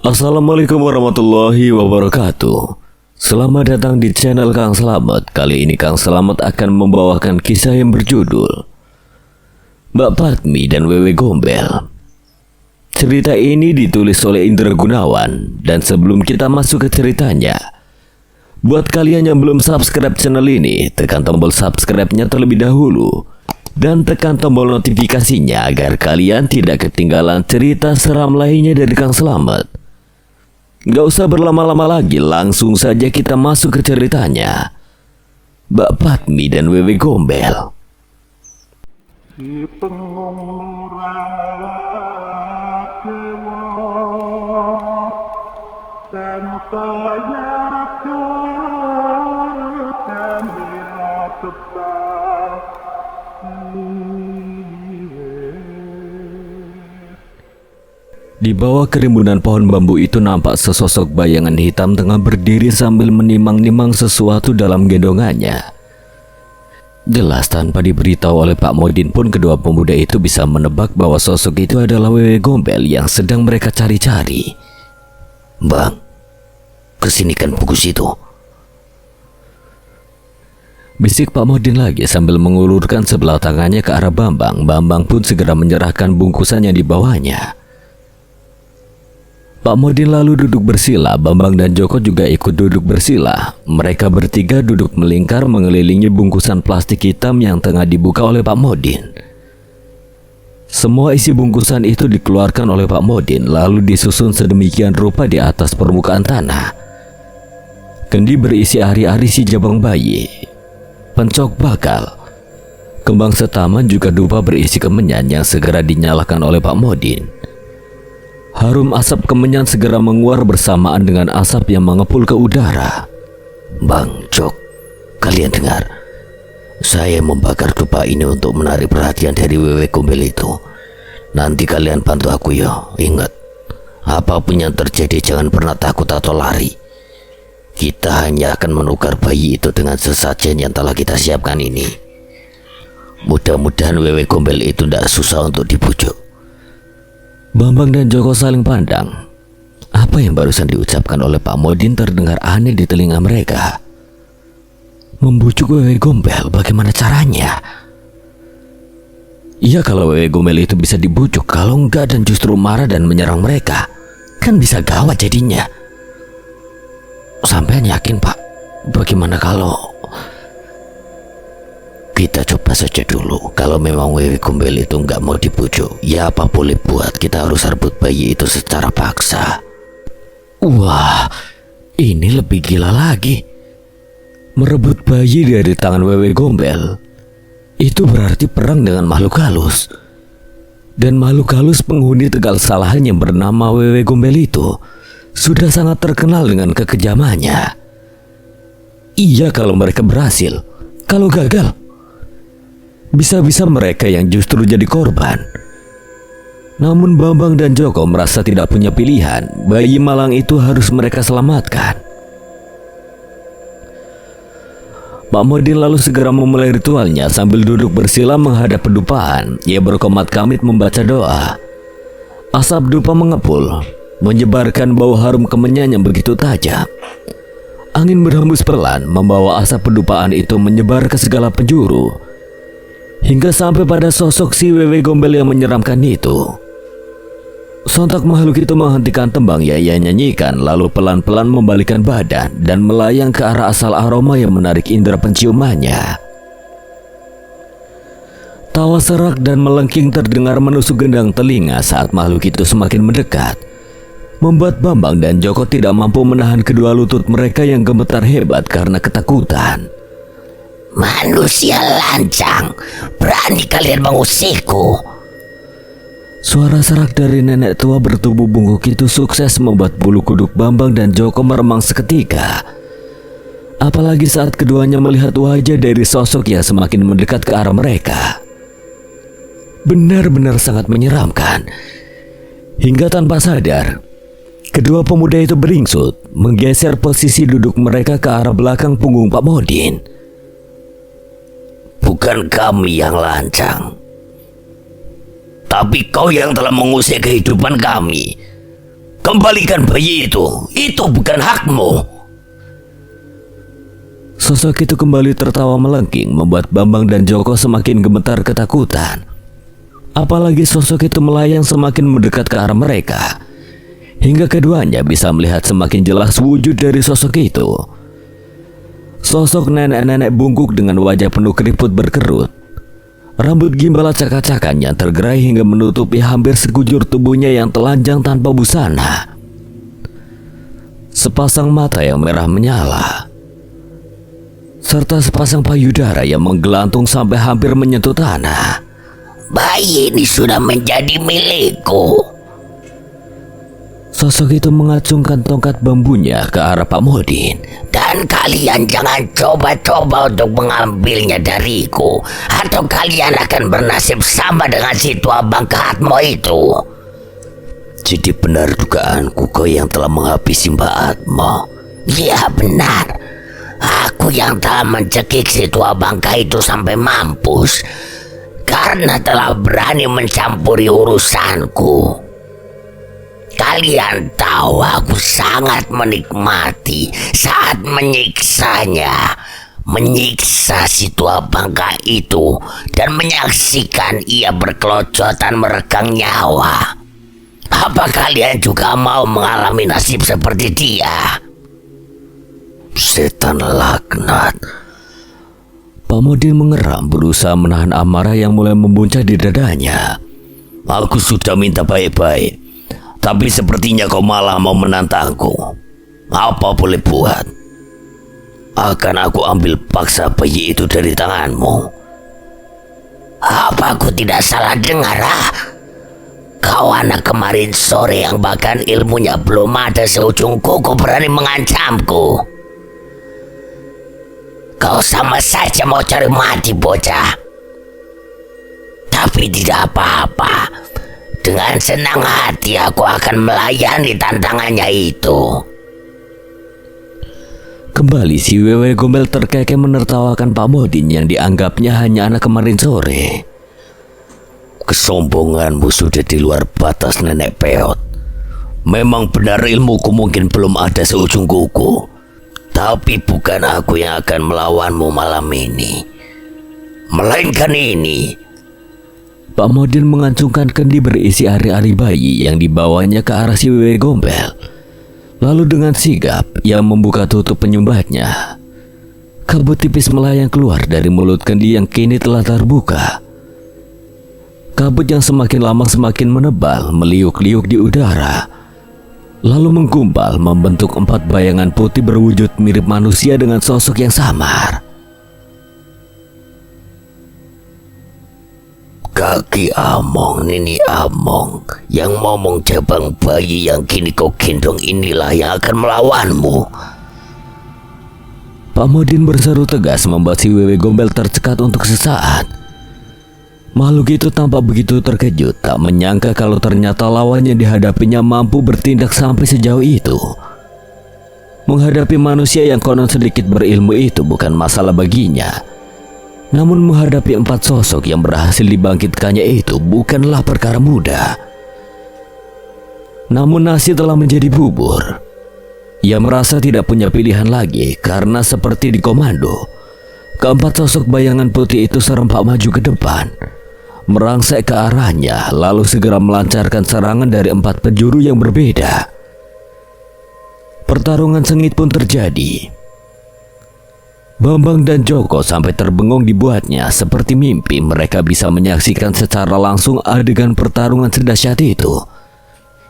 Assalamualaikum warahmatullahi wabarakatuh. Selamat datang di channel Kang Slamet. Kali ini Kang Slamet akan membawakan kisah yang berjudul Mbak Patmi dan Wewe Gombel. Cerita ini ditulis oleh Indra Gunawan. Dan sebelum kita masuk ke ceritanya, buat kalian yang belum subscribe channel ini, tekan tombol subscribe-nya terlebih dahulu dan tekan tombol notifikasinya agar kalian tidak ketinggalan cerita seram lainnya dari Kang Slamet. Gak usah berlama-lama lagi, langsung saja kita masuk ke ceritanya. Mbak Patmi dan Wewe Gombel. Si pengurang dewa tanpanya kemira tepat. Di bawah kerimbunan pohon bambu itu nampak sesosok bayangan hitam tengah berdiri sambil menimang-nimang sesuatu dalam gendongannya. Jelas tanpa diberitahu oleh Pak Modin pun kedua pemuda itu bisa menebak bahwa sosok itu adalah Wewe Gombel yang sedang mereka cari-cari. "Bang, kesinikan bungkus itu," bisik Pak Modin lagi sambil mengulurkan sebelah tangannya ke arah Bambang. Bambang pun segera menyerahkan bungkusan yang dibawanya. Pak Modin lalu duduk bersila. Bambang dan Joko juga ikut duduk bersila. Mereka bertiga duduk melingkar mengelilingi bungkusan plastik hitam yang tengah dibuka oleh Pak Modin. Semua isi bungkusan itu dikeluarkan oleh Pak Modin lalu disusun sedemikian rupa di atas permukaan tanah. Kendi berisi ari-ari si jabang bayi, pencok bakal, kembang setaman juga dupa berisi kemenyan yang segera dinyalakan oleh Pak Modin. Harum asap kemenyan segera menguar bersamaan dengan asap yang mengepul ke udara. "Bang, Jok, kalian dengar? Saya membakar dupa ini untuk menarik perhatian dari Wewe Gombel itu. Nanti kalian bantu aku ya. Ingat, apapun yang terjadi jangan pernah takut atau lari. Kita hanya akan menukar bayi itu dengan sesajen yang telah kita siapkan ini. Mudah-mudahan Wewe Gombel itu tidak susah untuk dibujuk." Bambang dan Joko saling pandang. Apa yang barusan diucapkan oleh Pak Modin terdengar aneh di telinga mereka. Membujuk Wewe Gombel, bagaimana caranya? Iya, kalau Wewe Gombel itu bisa dibujuk, kalau enggak dan justru marah dan menyerang mereka, kan bisa gawat jadinya. Sampean yakin, Pak? Bagaimana kalau kita coba saja dulu? Kalau memang Wewe Gombel itu nggak mau dibujuk, ya apa boleh buat, kita harus rebut bayi itu secara paksa. Wah, ini lebih gila lagi. Merebut bayi dari tangan Wewe Gombel itu berarti perang dengan makhluk halus. Dan makhluk halus penghuni Tegal Salahan yang bernama Wewe Gombel itu sudah sangat terkenal dengan kekejamannya. Iya, kalau mereka berhasil. Kalau gagal, bisa-bisa mereka yang justru jadi korban. Namun Bambang dan Joko merasa tidak punya pilihan. Bayi malang itu harus mereka selamatkan. Pak Modin lalu segera memulai ritualnya sambil duduk bersila menghadap pedupaan. Ia berkomat kamit membaca doa. Asap dupa mengepul, menyebarkan bau harum kemenyan yang begitu tajam. Angin berhembus perlahan membawa asap pedupaan itu menyebar ke segala penjuru, hingga sampai pada sosok si Wewe Gombel yang menyeramkan itu. Sontak makhluk itu menghentikan tembang yang ia nyanyikan, lalu pelan-pelan membalikkan badan dan melayang ke arah asal aroma yang menarik indera penciumannya. Tawa serak dan melengking terdengar menusuk gendang telinga saat makhluk itu semakin mendekat, membuat Bambang dan Joko tidak mampu menahan kedua lutut mereka yang gemetar hebat karena ketakutan. "Manusia lancang, berani kalian mengusikku?" Suara serak dari nenek tua bertubuh bungkuk itu sukses membuat bulu kuduk Bambang dan Joko meremang seketika. Apalagi saat keduanya melihat wajah dari sosok yang semakin mendekat ke arah mereka. Benar-benar sangat menyeramkan. Hingga tanpa sadar, kedua pemuda itu beringsut menggeser posisi duduk mereka ke arah belakang punggung Pak Modin. "Bukan kami yang lancang, tapi kau yang telah mengusik kehidupan kami. Kembalikan bayi itu bukan hakmu. Sosok itu kembali tertawa melengking, membuat Bambang dan Joko semakin gemetar ketakutan. Apalagi sosok itu melayang semakin mendekat ke arah mereka, hingga keduanya bisa melihat semakin jelas wujud dari sosok itu. Sosok nenek-nenek bungkuk dengan wajah penuh keriput berkerut. Rambut gimbal acak-acakan yang tergerai hingga menutupi hampir sekujur tubuhnya yang telanjang tanpa busana. Sepasang mata yang merah menyala, serta sepasang payudara yang menggelantung sampai hampir menyentuh tanah. Bayi ini sudah menjadi milikku. Sosok itu mengacungkan tongkat bambunya ke arah Pak Modin. Dan kalian jangan coba-coba untuk mengambilnya dariku, atau kalian akan bernasib sama dengan si tua bangka Atmo itu. Jadi benar dugaanku, kau yang telah menghabisi Mbak Atmo. Ya benar, aku yang telah mencekik si tua bangka itu sampai mampus, karena telah berani mencampuri urusanku. Kalian tahu aku sangat menikmati saat menyiksanya, menyiksa si tua bangka itu dan menyaksikan ia berkelojotan meregang nyawa. Apa kalian juga mau mengalami nasib seperti dia? Setan laknat. Pak Modin mengeram, berusaha menahan amarah yang mulai membuncah di dadanya. Aku sudah minta baik-baik, tapi sepertinya kau malah mau menantangku. Apa boleh buat? Akan aku ambil paksa bayi itu dari tanganmu. Apa aku tidak salah dengar? Kau anak kemarin sore yang bahkan ilmunya belum ada seujung kuku berani mengancamku. Kau sama saja mau cari mati, bocah. Tapi tidak apa-apa. Dengan senang hati aku akan melayani tantangannya itu. Kembali si Wewe Gombel terkekeh menertawakan Pak Modin yang dianggapnya hanya anak kemarin sore. Kesombonganmu sudah di luar batas, nenek peot. Memang benar ilmuku mungkin belum ada seujung kuku, tapi bukan aku yang akan melawanmu malam ini, melainkan ini. Pak Modin mengacungkan kendi berisi ari-ari bayi yang dibawanya ke arah si Wewe Gombel. Lalu dengan sigap ia membuka tutup penyumbatnya. Kabut tipis melayang keluar dari mulut kendi yang kini telah terbuka. Kabut yang semakin lama semakin menebal, meliuk-liuk di udara, lalu menggumpal membentuk 4 bayangan putih berwujud mirip manusia dengan sosok yang samar. Kaki Among, Nini Among, yang momong cabang bayi yang kini kau gendong inilah yang akan melawanmu. Pak Modin berseru tegas membuat si Wewe Gombel tercekat untuk sesaat. Makhluk itu tampak begitu terkejut, tak menyangka kalau ternyata lawan yang dihadapinya mampu bertindak sampai sejauh itu. Menghadapi manusia yang konon sedikit berilmu itu bukan masalah baginya. Namun menghadapi 4 sosok yang berhasil dibangkitkannya itu bukanlah perkara mudah. Namun nasi telah menjadi bubur. Ia merasa tidak punya pilihan lagi karena seperti dikomando, keempat sosok bayangan putih itu serempak maju ke depan, merangsek ke arahnya, lalu segera melancarkan serangan dari 4 penjuru yang berbeda. Pertarungan sengit pun terjadi. Bambang dan Joko sampai terbengong dibuatnya, seperti mimpi mereka bisa menyaksikan secara langsung adegan pertarungan sedahsyat itu,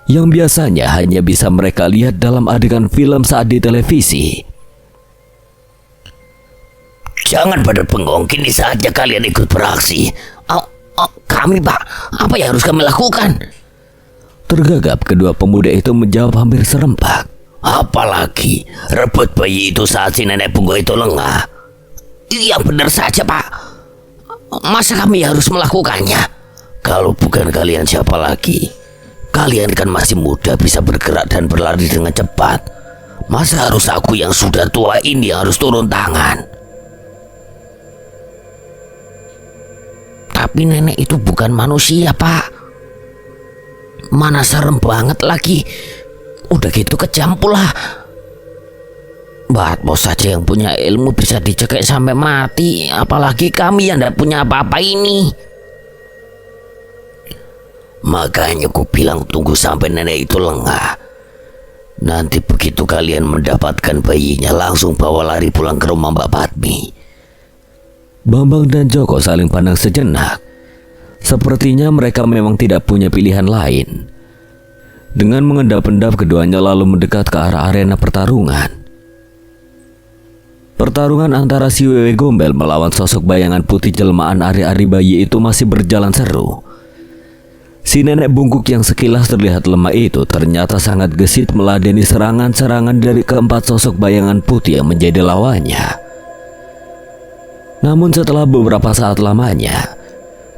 yang biasanya hanya bisa mereka lihat dalam adegan film saat di televisi. Jangan pada bengong, kini saatnya kalian ikut beraksi. Kami, Pak, apa yang harus kami lakukan? Tergagap, kedua pemuda itu menjawab hampir serempak. Apalagi rebut bayi itu saat si nenek punggung itu lengah. Iya benar saja, Pak. Masa kami harus melakukannya? Kalau bukan kalian siapa lagi? Kalian kan masih muda, bisa bergerak dan berlari dengan cepat. Masa harus aku yang sudah tua ini yang harus turun tangan? Tapi nenek itu bukan manusia, Pak. Mana serem banget lagi. Udah gitu kejam pula. Mbak Bos saja yang punya ilmu bisa dicekik sampai mati, apalagi kami yang tidak punya apa-apa ini. Makanya ku bilang tunggu sampai nenek itu lengah. Nanti begitu kalian mendapatkan bayinya, langsung bawa lari pulang ke rumah Mbak Patmi. Bambang dan Joko saling pandang sejenak. Sepertinya mereka memang tidak punya pilihan lain. Dengan mengendap-endap, keduanya lalu mendekat ke arah arena pertarungan. Pertarungan antara si Wewe Gombel melawan sosok bayangan putih jelmaan ari-ari bayi itu masih berjalan seru. Si nenek bungkuk yang sekilas terlihat lemah itu ternyata sangat gesit meladeni serangan-serangan dari keempat sosok bayangan putih yang menjadi lawannya. Namun setelah beberapa saat lamanya,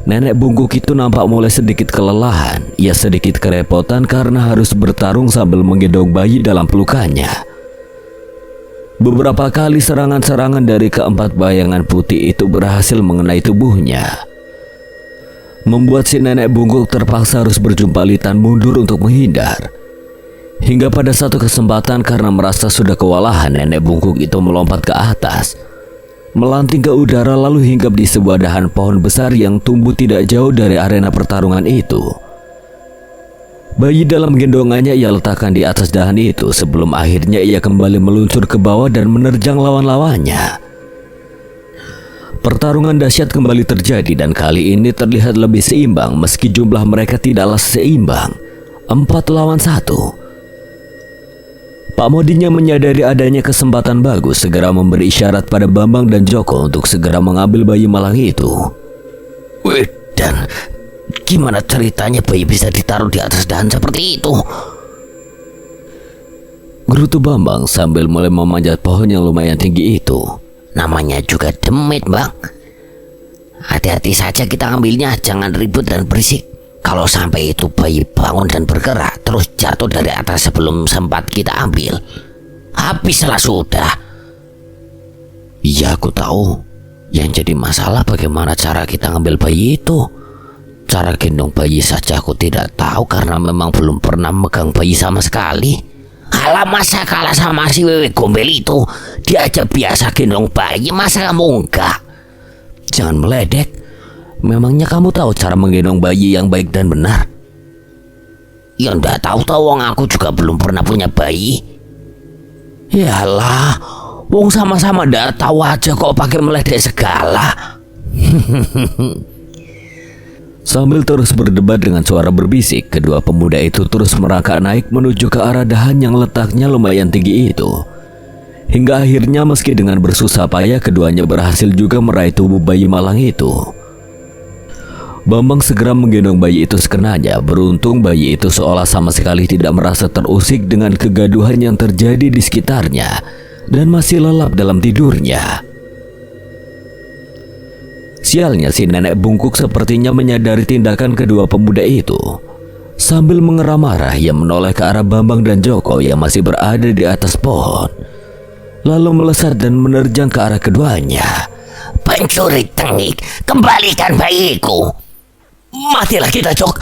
nenek bungkuk itu nampak mulai sedikit kelelahan. Ia sedikit kerepotan karena harus bertarung sambil menggendong bayi dalam pelukannya. Beberapa kali serangan-serangan dari keempat bayangan putih itu berhasil mengenai tubuhnya, membuat si nenek bungkuk terpaksa harus berjumpalitan mundur untuk menghindar. Hingga pada satu kesempatan karena merasa sudah kewalahan, nenek bungkuk itu melompat ke atas, melanting ke udara lalu hinggap di sebuah dahan pohon besar yang tumbuh tidak jauh dari arena pertarungan itu. Bayi dalam gendongannya ia letakkan di atas dahan itu sebelum akhirnya ia kembali meluncur ke bawah dan menerjang lawan-lawannya. Pertarungan dahsyat kembali terjadi dan kali ini terlihat lebih seimbang meski jumlah mereka tidaklah seimbang, 4 lawan 1. Pak Modinnya menyadari adanya kesempatan bagus, segera memberi isyarat pada Bambang dan Joko untuk segera mengambil bayi malang itu. Wih, dan gimana ceritanya bayi bisa ditaruh di atas dahan seperti itu? Gerutu Bambang sambil mulai memanjat pohon yang lumayan tinggi itu. Namanya juga demit, Bang. Hati-hati saja kita ambilnya, jangan ribut dan berisik. Kalau sampai itu bayi bangun dan bergerak, terus jatuh dari atas sebelum sempat kita ambil, habislah sudah. Iya, aku tahu. Yang jadi masalah bagaimana cara kita ngambil bayi itu. Cara gendong bayi saja aku tidak tahu karena memang belum pernah megang bayi sama sekali. Alah, masa kalah sama si Wewe Gombel itu? Dia aja biasa gendong bayi, masa kamu enggak? Jangan meledek. Memangnya kamu tahu cara menggendong bayi yang baik dan benar? Ya ndak tahu wong aku juga belum pernah punya bayi. Yalah, wong sama-sama ndak tahu aja kok pakai meledek segala. Sambil terus berdebat dengan suara berbisik, kedua pemuda itu terus merangkak naik menuju ke arah dahan yang letaknya lumayan tinggi itu. Hingga akhirnya meski dengan bersusah payah, keduanya berhasil juga meraih tubuh bayi malang itu. Bambang segera menggendong bayi itu sekenanya. Beruntung bayi itu seolah sama sekali tidak merasa terusik dengan kegaduhan yang terjadi di sekitarnya dan masih lelap dalam tidurnya. Sialnya, si nenek bungkuk sepertinya menyadari tindakan kedua pemuda itu. Sambil mengerang marah, ia menoleh ke arah Bambang dan Joko yang masih berada di atas pohon, lalu melesat dan menerjang ke arah keduanya. Pencuri tengik, kembalikan bayiku. Matilah kita, Jok.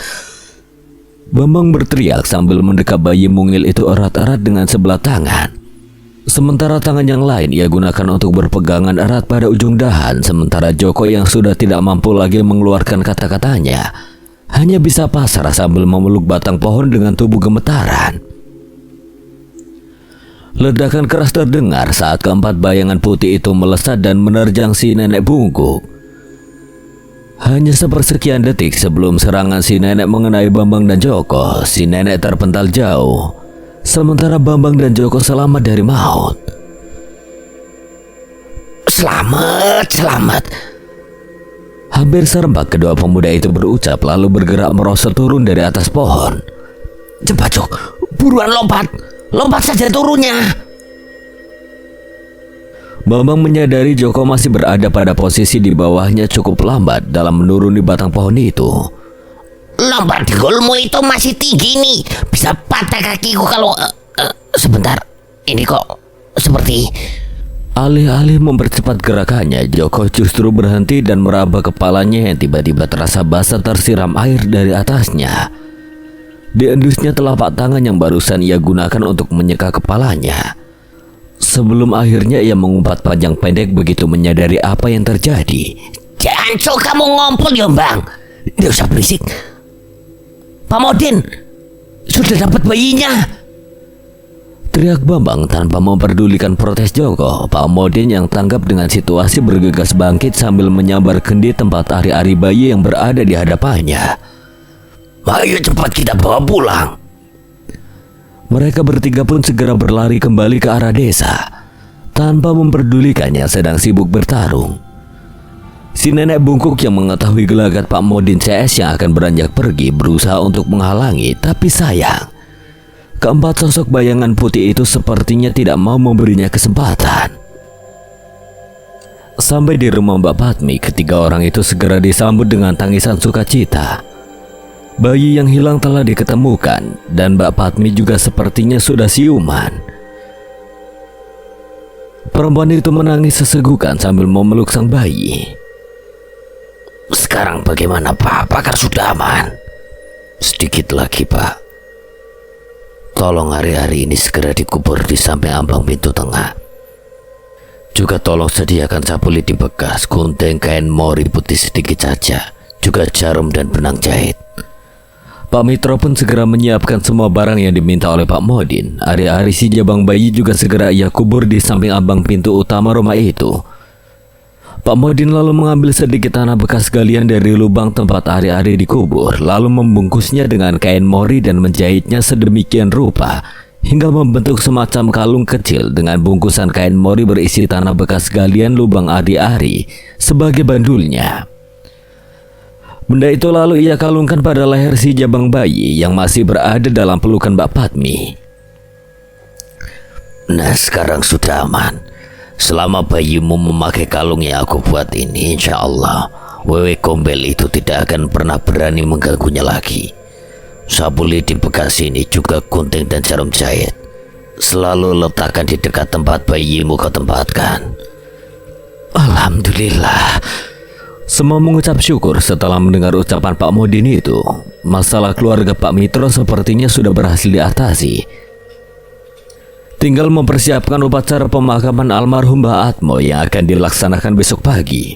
Bambang berteriak sambil mendekap bayi mungil itu erat-erat dengan sebelah tangan. Sementara tangan yang lain ia gunakan untuk berpegangan erat pada ujung dahan. Sementara Joko yang sudah tidak mampu lagi mengeluarkan kata-katanya hanya bisa pasrah sambil memeluk batang pohon dengan tubuh gemetaran. Ledakan keras terdengar saat keempat bayangan putih itu melesat dan menerjang si nenek bungkuk. Hanya sepersekian detik sebelum serangan si nenek mengenai Bambang dan Joko, si nenek terpental jauh, sementara Bambang dan Joko selamat dari maut. Selamat, selamat. Hampir serempak kedua pemuda itu berucap lalu bergerak merosot turun dari atas pohon. Cepat, Jok, buruan lompat. Lompat saja turunnya. Bambang menyadari Joko masih berada pada posisi di bawahnya cukup lambat dalam menuruni batang pohon itu. Lompat di golmu itu masih tinggi nih. Bisa patah kakiku kalau... sebentar, ini kok seperti... Alih-alih mempercepat gerakannya, Joko justru berhenti dan meraba kepalanya yang tiba-tiba terasa basah tersiram air dari atasnya. Diendusnya telapak tangan yang barusan ia gunakan untuk menyeka kepalanya. Sebelum akhirnya ia mengumpat panjang pendek begitu menyadari apa yang terjadi. Jangan kamu ngompol ya bang. Nggak usah berisik. Pak Modin sudah dapat bayinya. Teriak Bambang tanpa memperdulikan protes Joko. Pak Modin yang tanggap dengan situasi bergegas bangkit sambil menyambar kendi tempat ari-ari bayi yang berada di hadapannya. Ayo cepat kita bawa pulang. Mereka bertiga pun segera berlari kembali ke arah desa tanpa memperdulikannya sedang sibuk bertarung. Si nenek bungkuk yang mengetahui gelagat Pak Modin CS yang akan beranjak pergi berusaha untuk menghalangi, tapi sayang, keempat sosok bayangan putih itu sepertinya tidak mau memberinya kesempatan. Sampai di rumah Mbak Patmi, ketiga orang itu segera disambut dengan tangisan sukacita. Bayi yang hilang telah diketemukan dan Mbak Patmi juga sepertinya sudah siuman. Perempuan itu menangis sesegukan sambil memeluk sang bayi. Sekarang bagaimana Pak? Apakah sudah aman? Sedikit lagi Pak. Tolong hari-hari ini segera dikubur di samping ambang pintu tengah. Juga tolong sediakan sapu lidi bekas, gunting kain mori putih sedikit saja, juga jarum dan benang jahit. Pak Mitro pun segera menyiapkan semua barang yang diminta oleh Pak Modin. Ari-ari si jabang bayi juga segera ia kubur di samping ambang pintu utama rumah itu. Pak Modin lalu mengambil sedikit tanah bekas galian dari lubang tempat ari-ari dikubur, lalu membungkusnya dengan kain mori dan menjahitnya sedemikian rupa hingga membentuk semacam kalung kecil dengan bungkusan kain mori berisi tanah bekas galian lubang ari-ari sebagai bandulnya. Benda itu lalu ia kalungkan pada leher si jabang bayi yang masih berada dalam pelukan Mbak Patmi. Nah sekarang sudah aman. Selama bayimu memakai kalung yang aku buat ini, insya Allah wewe gombel itu tidak akan pernah berani mengganggunya lagi. Sapu lidi bekas ini juga gunting dan jarum jahit selalu letakkan di dekat tempat bayimu kau tempatkan. Alhamdulillah. Semua mengucap syukur setelah mendengar ucapan Pak Modin itu. Masalah keluarga Pak Mitro sepertinya sudah berhasil diatasi. Tinggal mempersiapkan upacara pemakaman almarhum Mbak Atmo yang akan dilaksanakan besok pagi.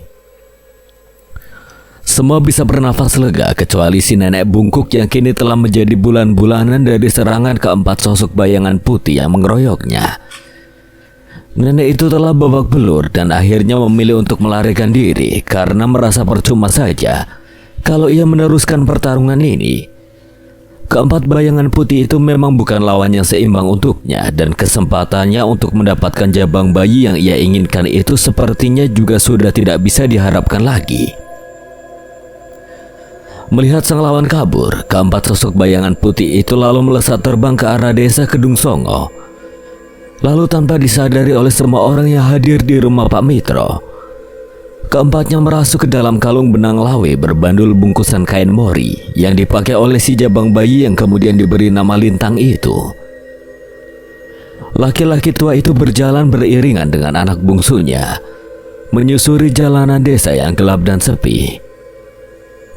Semua bisa bernafas lega kecuali si nenek bungkuk yang kini telah menjadi bulan-bulanan dari serangan keempat sosok bayangan putih yang mengeroyoknya. Nenek itu telah babak belur dan akhirnya memilih untuk melarikan diri karena merasa percuma saja kalau ia meneruskan pertarungan ini. Keempat bayangan putih itu memang bukan lawan yang seimbang untuknya dan kesempatannya untuk mendapatkan jabang bayi yang ia inginkan itu sepertinya juga sudah tidak bisa diharapkan lagi. Melihat sang lawan kabur, keempat sosok bayangan putih itu lalu melesat terbang ke arah desa Kedung Songo. Lalu tanpa disadari oleh semua orang yang hadir di rumah Pak Mitro, keempatnya merasuk ke dalam kalung benang lawe berbandul bungkusan kain mori yang dipakai oleh si jabang bayi yang kemudian diberi nama Lintang itu. Laki-laki tua itu berjalan beriringan dengan anak bungsunya, menyusuri jalanan desa yang gelap dan sepi.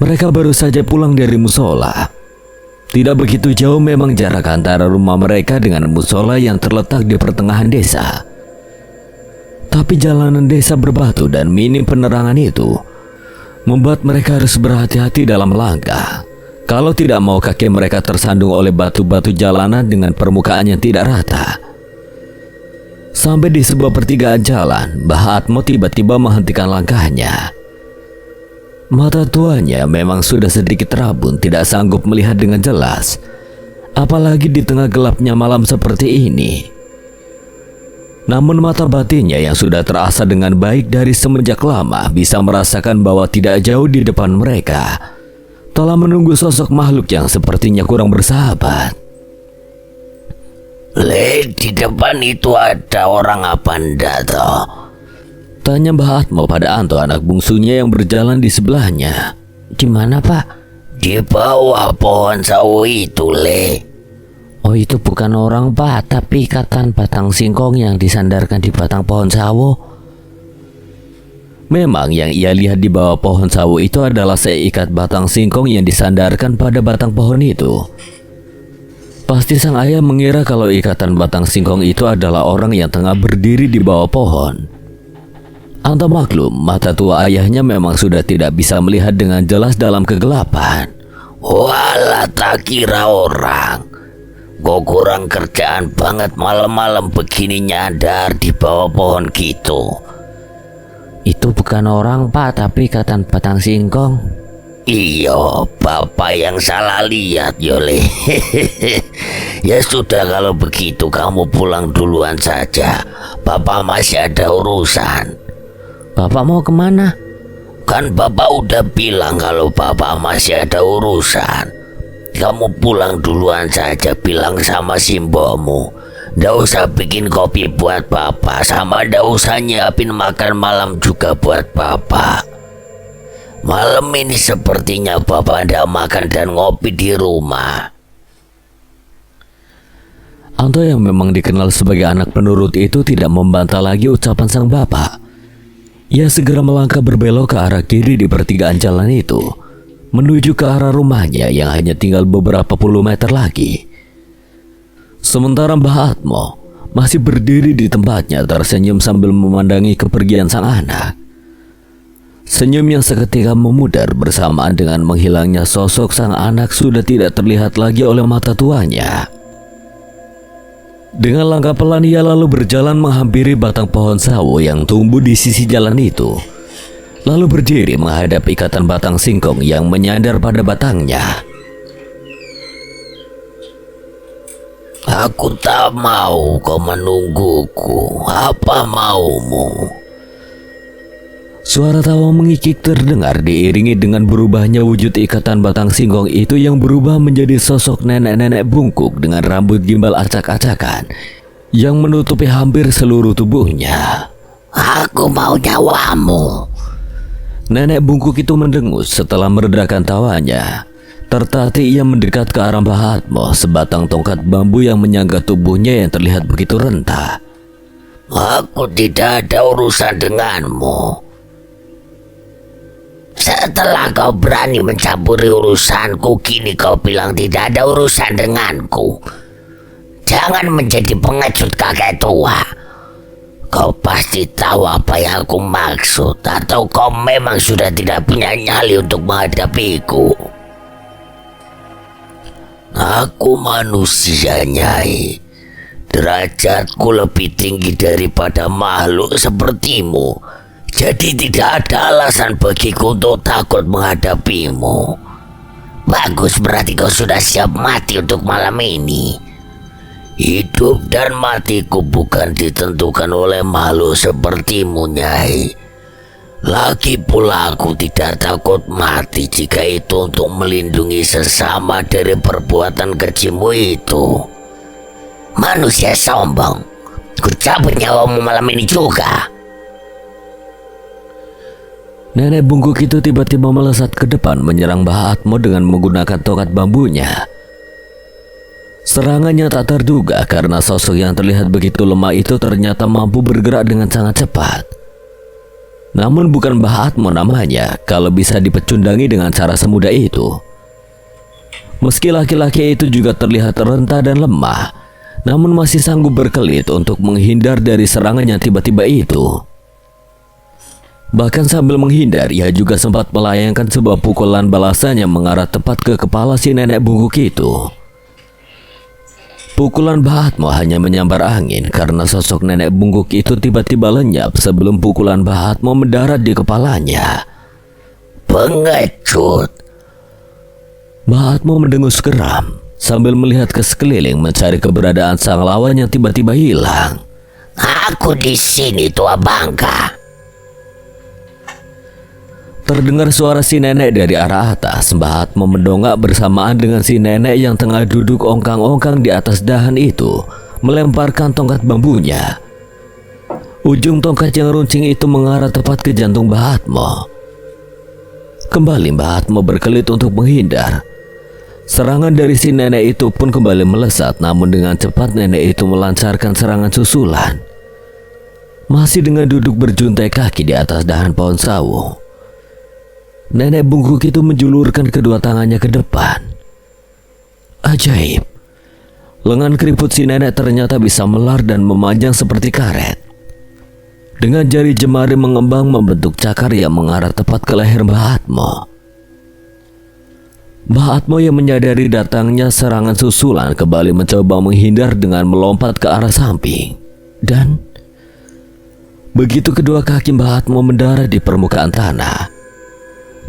Mereka baru saja pulang dari musola. Tidak begitu jauh memang jarak antara rumah mereka dengan musola yang terletak di pertengahan desa. Tapi jalanan desa berbatu dan minim penerangan itu membuat mereka harus berhati-hati dalam langkah. Kalau tidak mau kaki mereka tersandung oleh batu-batu jalanan dengan permukaan yang tidak rata. Sampai di sebuah pertigaan jalan, Mbah Atmo tiba-tiba menghentikan langkahnya. Mata tuanya memang sudah sedikit rabun, tidak sanggup melihat dengan jelas, apalagi di tengah gelapnya malam seperti ini. Namun mata batinnya yang sudah terasa dengan baik dari semenjak lama bisa merasakan bahwa tidak jauh di depan mereka telah menunggu sosok makhluk yang sepertinya kurang bersahabat. Di depan itu ada orang apa ndak toh? Tanya Mbah Atmo pada Anto, anak bungsunya yang berjalan di sebelahnya. Di mana Pak? Di bawah pohon sawo itu Oh itu bukan orang Pak, tapi ikatan batang singkong yang disandarkan di batang pohon sawo. Memang yang ia lihat di bawah pohon sawo itu adalah seikat batang singkong yang disandarkan pada batang pohon itu. Pasti sang ayah mengira kalau ikatan batang singkong itu adalah orang yang tengah berdiri di bawah pohon. Anto maklum, mata tua ayahnya memang sudah tidak bisa melihat dengan jelas dalam kegelapan. Walah, tak kira orang. Kok kurang kerjaan banget malam-malam begini nyadar di bawah pohon gitu. Itu bukan orang, Pak, tapi ikatan batang singkong. Iyo, bapak yang salah lihat, Yole. Ya sudah, kalau begitu kamu pulang duluan saja. Bapak masih ada urusan. Bapak mau kemana? Kan bapak udah bilang kalau bapak masih ada urusan. Kamu pulang duluan saja, bilang sama simbomu. Nggak usah bikin kopi buat bapak, sama nggak usah nyiapin makan malam juga buat bapak. Malam ini sepertinya bapak nggak makan dan ngopi di rumah. Anto yang memang dikenal sebagai anak penurut itu tidak membantah lagi ucapan sang bapak. Ia segera melangkah berbelok ke arah kiri di pertigaan jalan itu, menuju ke arah rumahnya yang hanya tinggal beberapa puluh meter lagi. Sementara Mbah Atmo masih berdiri di tempatnya tersenyum sambil memandangi kepergian sang anak. Senyum yang seketika memudar bersamaan dengan menghilangnya sosok sang anak sudah tidak terlihat lagi oleh mata tuanya. Dengan langkah pelan ia lalu berjalan menghampiri batang pohon sawo yang tumbuh di sisi jalan itu. Lalu berdiri menghadap ikatan batang singkong yang menyandar pada batangnya. Aku tak mau kau menungguku. Apa maumu? Suara tawa mengikik terdengar diiringi dengan berubahnya wujud ikatan batang singkong itu yang berubah menjadi sosok nenek-nenek bungkuk dengan rambut gimbal acak-acakan yang menutupi hampir seluruh tubuhnya. Aku mau nyawamu. Nenek bungkuk itu mendengus setelah meredakan tawanya. Tertatih ia mendekat ke arah Mbah Atmo, sebatang tongkat bambu yang menyangga tubuhnya yang terlihat begitu rentah. Aku tidak ada urusan denganmu. Setelah kau berani mencampuri urusanku, kini kau bilang tidak ada urusan denganku. Jangan menjadi pengecut kakek tua. Kau pasti tahu apa yang aku maksud, atau kau memang sudah tidak punya nyali untuk menghadapiku. Aku manusia, Nyai. Derajatku lebih tinggi daripada makhluk sepertimu. Jadi tidak ada alasan bagiku untuk takut menghadapimu. Bagus, berarti kau sudah siap mati untuk malam ini. Hidup dan matiku bukan ditentukan oleh makhluk sepertimu, Nyai. Lagi pula aku tidak takut mati jika itu untuk melindungi sesama dari perbuatan kejimu itu. Manusia sombong, ku cabut nyawamu malam ini juga. Nenek bungkuk itu tiba-tiba melesat ke depan menyerang Mbah Atmo dengan menggunakan tongkat bambunya. Serangannya tak terduga karena sosok yang terlihat begitu lemah itu ternyata mampu bergerak dengan sangat cepat. Namun bukan Mbah Atmo namanya kalau bisa dipecundangi dengan cara semudah itu. Meski laki-laki itu juga terlihat rentah dan lemah, namun masih sanggup berkelit untuk menghindar dari serangan yang tiba-tiba itu. Bahkan sambil menghindar, ia juga sempat melayangkan sebuah pukulan balasan yang mengarah tepat ke kepala si nenek bungkuk itu. Pukulan Mbah Atmo hanya menyambar angin karena sosok nenek bungkuk itu tiba-tiba lenyap sebelum pukulan Mbah Atmo mendarat di kepalanya. Pengecut. Mbah Atmo mendengus geram sambil melihat ke sekeliling mencari keberadaan sang lawan yang tiba-tiba hilang. Aku di sini, tua bangka. Terdengar suara si nenek dari arah atas. Mbah Atmo mendongak bersamaan dengan si nenek yang tengah duduk ongkang-ongkang di atas dahan itu, melemparkan tongkat bambunya. Ujung tongkat yang runcing itu mengarah tepat ke jantung Mbah Atmo. Kembali Mbah Atmo berkelit untuk menghindar. Serangan dari si nenek itu pun kembali melesat, namun dengan cepat nenek itu melancarkan serangan susulan. Masih dengan duduk berjuntai kaki di atas dahan pohon sawo, nenek bungkuk itu menjulurkan kedua tangannya ke depan. Ajaib, Lengan keriput si nenek ternyata bisa melar dan memanjang seperti karet. Dengan jari jemari mengembang membentuk cakar yang mengarah tepat ke leher Mbah Atmo. Mbah Atmo yang menyadari datangnya serangan susulan kembali mencoba menghindar dengan melompat ke arah samping. Dan begitu kedua kaki Mbah Atmo mendarat di permukaan tanah,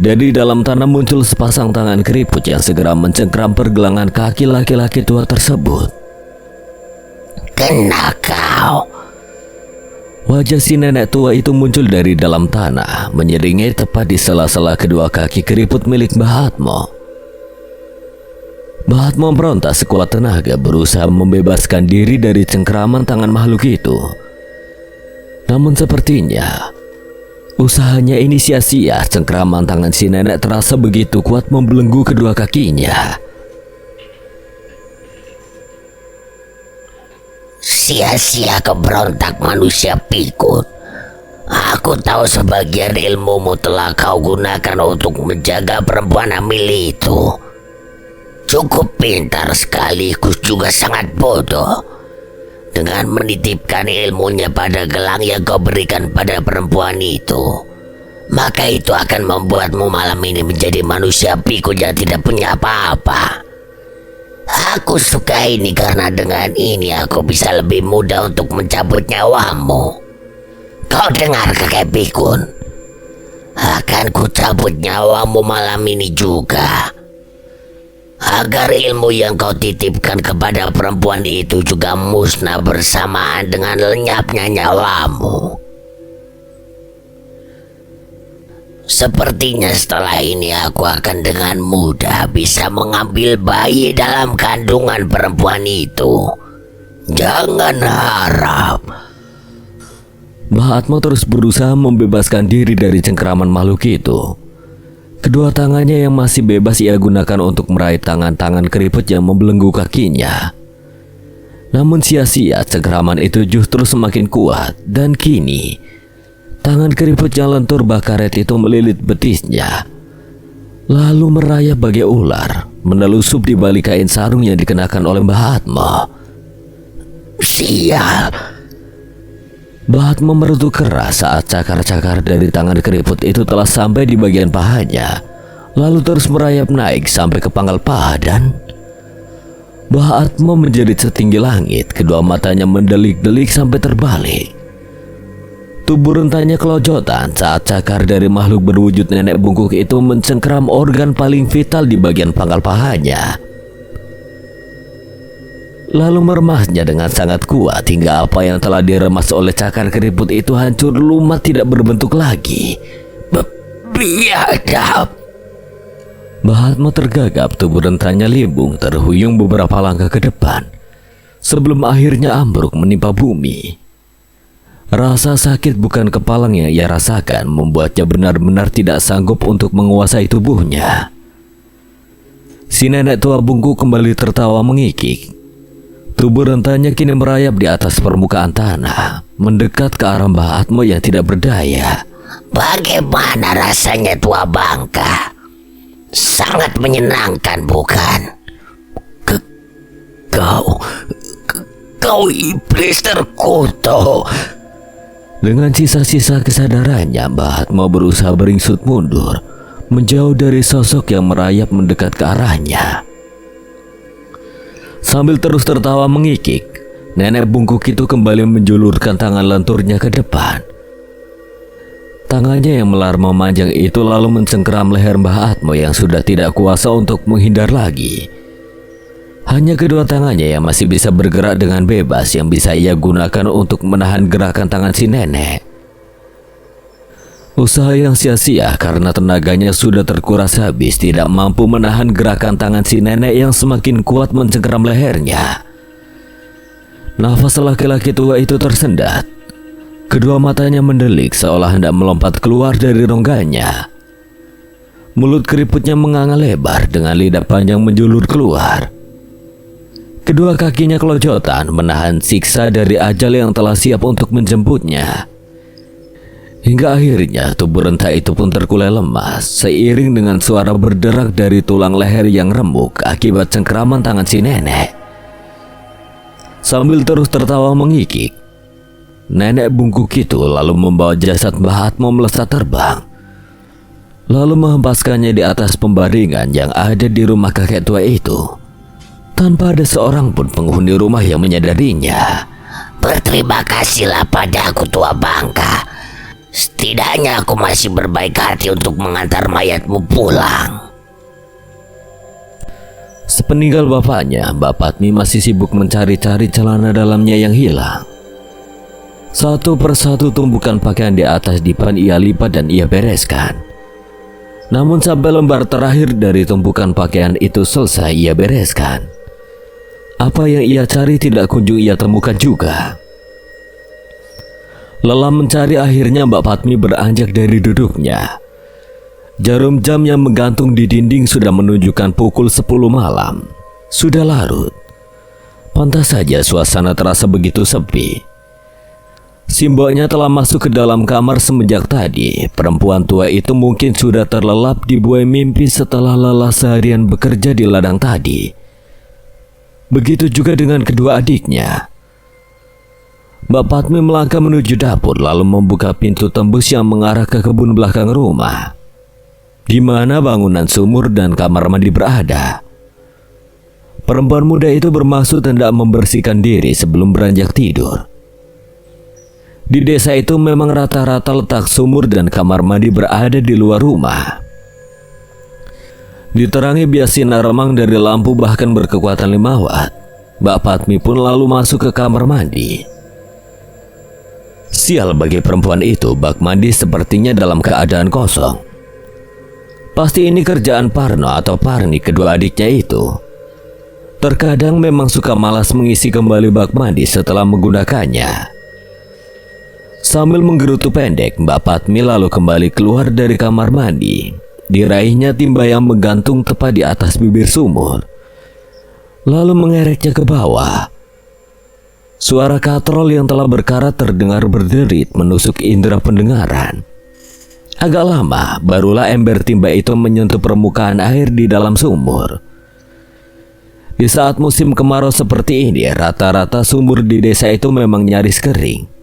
dari dalam tanah muncul sepasang tangan keriput yang segera mencengkram pergelangan kaki laki-laki tua tersebut. Kena kau. Wajah si nenek tua itu muncul dari dalam tanah, menyeringai tepat di sela-sela kedua kaki keriput milik Mbah Atmo. Mbah Atmo meronta sekuat tenaga berusaha membebaskan diri dari cengkeraman tangan makhluk itu. Namun sepertinya usahanya ini sia-sia. Cengkeraman tangan si nenek terasa begitu kuat membelenggu kedua kakinya. Sia-sia kau berontak manusia pikun. Aku tahu sebagian ilmumu telah kau gunakan untuk menjaga perempuan hamil itu. Cukup pintar sekaligus juga sangat bodoh. Dengan menitipkan ilmunya pada gelang yang kau berikan pada perempuan itu, maka itu akan membuatmu malam ini menjadi manusia pikun yang tidak punya apa-apa. Aku suka ini karena dengan ini aku bisa lebih mudah untuk mencabut nyawamu. Kau dengar kakek pikun? Akan kucabut nyawamu malam ini juga, agar ilmu yang kau titipkan kepada perempuan itu juga musnah bersamaan dengan lenyapnya nyawamu. Sepertinya setelah ini aku akan dengan mudah bisa mengambil bayi dalam kandungan perempuan itu. Jangan harap. Mbah Atmo terus berusaha membebaskan diri dari cengkeraman makhluk itu. Kedua tangannya yang masih bebas ia gunakan untuk meraih tangan-tangan keriput yang membelenggu kakinya. Namun sia-sia, cengkeraman itu justru semakin kuat dan kini tangan keriput yang lentur bak karet itu melilit betisnya, lalu merayap bagai ular, menelusup di balik kain sarung yang dikenakan oleh Mbah Atmo. Sial! Mbah Atmo merutu keras saat cakar-cakar dari tangan keriput itu telah sampai di bagian pahanya, lalu terus merayap naik sampai ke pangkal paha dan Mbah Atmo menjerit setinggi langit. Kedua matanya mendelik-delik sampai terbalik. Tubuh rentanya kelojotan saat cakar dari makhluk berwujud nenek bungkuk itu mencengkeram organ paling vital di bagian pangkal pahanya. Lalu meremahnya dengan sangat kuat hingga apa yang telah diremas oleh cakar keriput itu hancur lumat tidak berbentuk lagi. Biadab! Mbah Atmo tergagap, tubuh rentanya limbung terhuyung beberapa langkah ke depan sebelum akhirnya ambruk menimpa bumi. Rasa sakit bukan kepalang yang ia rasakan membuatnya benar-benar tidak sanggup untuk menguasai tubuhnya. Si nenek tua bungkuk kembali tertawa mengikik. Tubuh rentanya kini merayap di atas permukaan tanah, mendekat ke arah Mbah Atmo yang tidak berdaya. Bagaimana rasanya tua bangka? Sangat menyenangkan bukan? Kau iblis terkutuk. Dengan sisa-sisa kesadarannya, Mbah Atmo berusaha beringsut mundur, menjauh dari sosok yang merayap mendekat ke arahnya. Sambil terus tertawa mengikik, nenek bungkuk itu kembali menjulurkan tangan lenturnya ke depan. Tangannya yang melar memanjang itu lalu mencengkeram leher Mbah Atmo yang sudah tidak kuasa untuk menghindar lagi. Hanya kedua tangannya yang masih bisa bergerak dengan bebas yang bisa ia gunakan untuk menahan gerakan tangan si nenek. Usaha yang sia-sia karena tenaganya sudah terkuras habis, tidak mampu menahan gerakan tangan si nenek yang semakin kuat mencengkeram lehernya. Nafas laki-laki tua itu tersendat. Kedua matanya mendelik seolah hendak melompat keluar dari rongganya. Mulut keriputnya menganga lebar dengan lidah panjang menjulur keluar. Kedua kakinya kelojotan menahan siksa dari ajal yang telah siap untuk menjemputnya. Hingga akhirnya tubuh renta itu pun terkulai lemas seiring dengan suara berderak dari tulang leher yang remuk akibat cengkeraman tangan si nenek. Sambil terus tertawa mengikik, nenek bungkuk itu lalu membawa jasad Mbah Atmo melesat terbang, lalu menghempaskannya di atas pembaringan yang ada di rumah kakek tua itu, tanpa ada seorang pun penghuni rumah yang menyadarinya. Berterima kasihlah padaku, tua bangka. Setidaknya aku masih berbaik hati untuk mengantar mayatmu pulang. Sepeninggal bapaknya, Mbak Patmi masih sibuk mencari-cari celana dalamnya yang hilang. Satu persatu tumpukan pakaian di atas dipan ia lipat dan ia bereskan. Namun sampai lembar terakhir dari tumpukan pakaian itu selesai ia bereskan, apa yang ia cari tidak kunjung ia temukan juga. Lelah mencari, akhirnya Mbak Patmi beranjak dari duduknya. Jarum jam yang menggantung di dinding sudah menunjukkan pukul 10 malam. Sudah larut. Pantas saja suasana terasa begitu sepi. Simboknya telah masuk ke dalam kamar semenjak tadi. Perempuan tua itu mungkin sudah terlelap di buai mimpi setelah lelah seharian bekerja di ladang tadi. Begitu juga dengan kedua adiknya. Mbak Patmi melangkah menuju dapur lalu membuka pintu tembus yang mengarah ke kebun belakang rumah, di mana bangunan sumur dan kamar mandi berada. Perempuan muda itu bermaksud hendak membersihkan diri sebelum beranjak tidur. Di desa itu memang rata-rata letak sumur dan kamar mandi berada di luar rumah. Diterangi bias sinar remang dari lampu bahkan berkekuatan 5 watt, Mbak Patmi pun lalu masuk ke kamar mandi. Sial bagi perempuan itu, bak mandi sepertinya dalam keadaan kosong. Pasti ini kerjaan Parno atau Parni, kedua adiknya itu. Terkadang memang suka malas mengisi kembali bak mandi setelah menggunakannya. Sambil menggerutu pendek, Mbak Patmi lalu kembali keluar dari kamar mandi. Diraihnya timba yang menggantung tepat di atas bibir sumur, lalu mengereknya ke bawah. Suara katrol yang telah berkarat terdengar berderit menusuk indera pendengaran. Agak lama barulah ember timba itu menyentuh permukaan air di dalam sumur. Di saat musim kemarau seperti ini, rata-rata sumur di desa itu memang nyaris kering.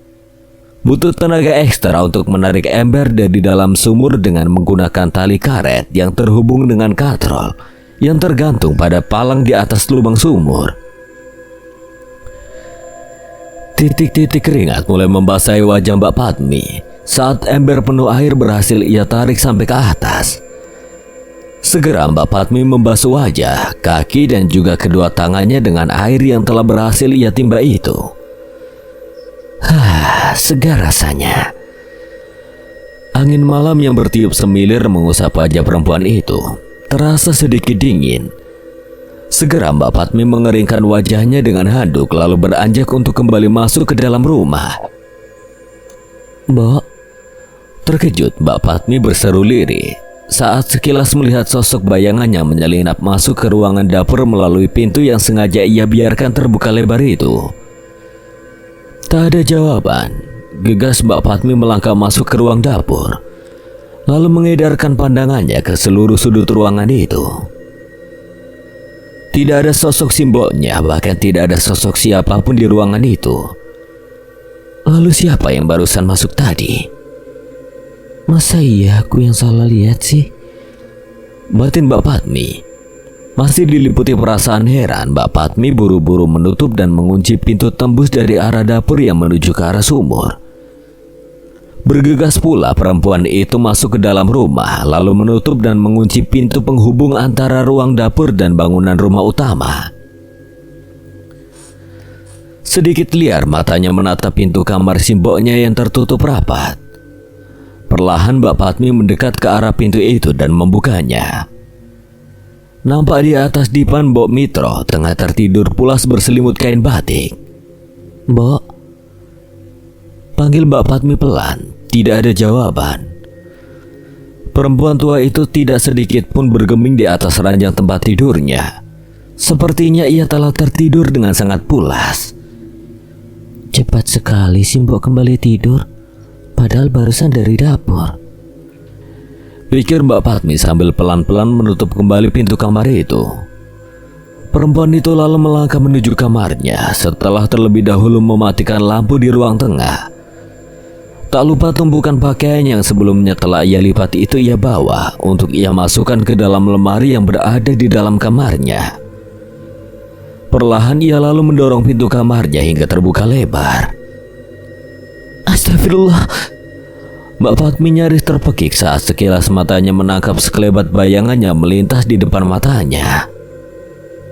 Butuh tenaga ekstra untuk menarik ember dari dalam sumur dengan menggunakan tali karet yang terhubung dengan katrol yang tergantung pada palang di atas lubang sumur. Titik-titik keringat mulai membasahi wajah Mbak Patmi saat ember penuh air berhasil ia tarik sampai ke atas. Segera Mbak Patmi membasuh wajah, kaki dan juga kedua tangannya dengan air yang telah berhasil ia timba itu. Segar rasanya. Angin malam yang bertiup semilir mengusap wajah perempuan itu terasa sedikit dingin. Segera Mbak Patmi mengeringkan wajahnya dengan handuk lalu beranjak untuk kembali masuk ke dalam rumah. "Mbak." Terkejut Mbak Patmi berseru lirih saat sekilas melihat sosok bayangannya menyelinap masuk ke ruangan dapur melalui pintu yang sengaja ia biarkan terbuka lebar itu. Tak ada jawaban. Gegas Mbak Patmi melangkah masuk ke ruang dapur, lalu mengedarkan pandangannya ke seluruh sudut ruangan itu. Tidak ada sosok simboknya, bahkan tidak ada sosok siapapun di ruangan itu. Lalu siapa yang barusan masuk tadi? Masa iya aku yang salah lihat sih? Batin Mbak Patmi. Masih diliputi perasaan heran, Mbak Patmi buru-buru menutup dan mengunci pintu tembus dari arah dapur yang menuju ke arah sumur. Bergegas pula perempuan itu masuk ke dalam rumah, lalu menutup dan mengunci pintu penghubung antara ruang dapur dan bangunan rumah utama. Sedikit liar matanya menatap pintu kamar simboknya yang tertutup rapat. Perlahan Mbak Patmi mendekat ke arah pintu itu dan membukanya. Nampak di atas dipan Mbok Mitro tengah tertidur pulas berselimut kain batik. "Mbok," panggil Mbak Patmi pelan. Tidak ada jawaban. Perempuan tua itu tidak sedikit pun bergeming di atas ranjang tempat tidurnya. Sepertinya ia telah tertidur dengan sangat pulas. "Cepat sekali si Mbok kembali tidur, padahal barusan dari dapur," pikir Mbak Patmi sambil pelan-pelan menutup kembali pintu kamar itu. Perempuan itu lalu melangkah menuju kamarnya setelah terlebih dahulu mematikan lampu di ruang tengah. Tak lupa tumpukan pakaian yang sebelumnya telah ia lipat itu ia bawa untuk ia masukkan ke dalam lemari yang berada di dalam kamarnya. Perlahan ia lalu mendorong pintu kamarnya hingga terbuka lebar. Astagfirullah. Mbak Fatmi nyaris terpekik saat sekilas matanya menangkap sekelebat bayangannya melintas di depan matanya.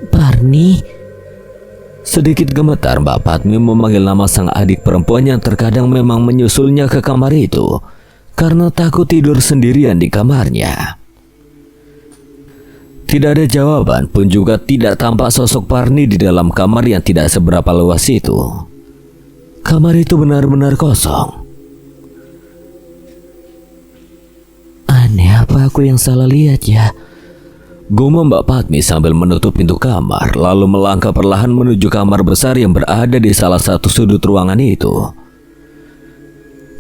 Parni. Sedikit gemetar Mbak Fatmi memanggil nama sang adik perempuan yang terkadang memang menyusulnya ke kamar itu karena takut tidur sendirian di kamarnya. Tidak ada jawaban pun juga tidak tampak sosok Parni di dalam kamar yang tidak seberapa luas itu. Kamar itu benar-benar kosong. Aneh, apa aku yang salah lihat ya? Gumam Mbak Fatmi sambil menutup pintu kamar, lalu melangkah perlahan menuju kamar besar yang berada di salah satu sudut ruangan itu.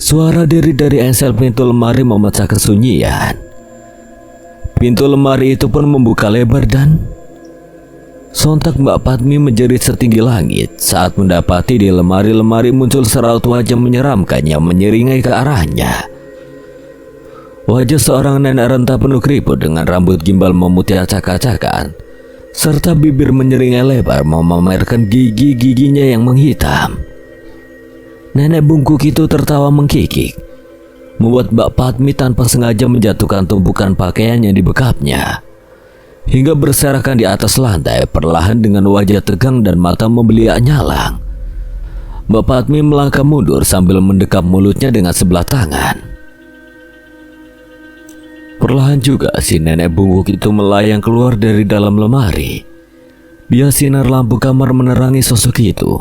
Suara deri dari ensel pintu lemari memecah kesunyian. Pintu lemari itu pun membuka lebar dan sontak Mbak Fatmi menjerit setinggi langit saat mendapati di lemari-lemari muncul seraut wajah menyeramkan yang menyeringai ke arahnya. Wajah seorang nenek renta penuh keriput dengan rambut gimbal memutih acak-acakan, serta bibir menyeringai lebar memamerkan gigi-giginya yang menghitam. Nenek bungkuk itu tertawa mengkikik, membuat Mbak Fatmi tanpa sengaja menjatuhkan tumpukan pakaian yang di bekapnya, hingga berserakan di atas lantai perlahan dengan wajah tegang dan mata membeliak nyalang. Mbak Fatmi melangkah mundur sambil mendekap mulutnya dengan sebelah tangan. Perlahan juga si nenek bungkuk itu melayang keluar dari dalam lemari. Biar sinar lampu kamar menerangi sosok itu.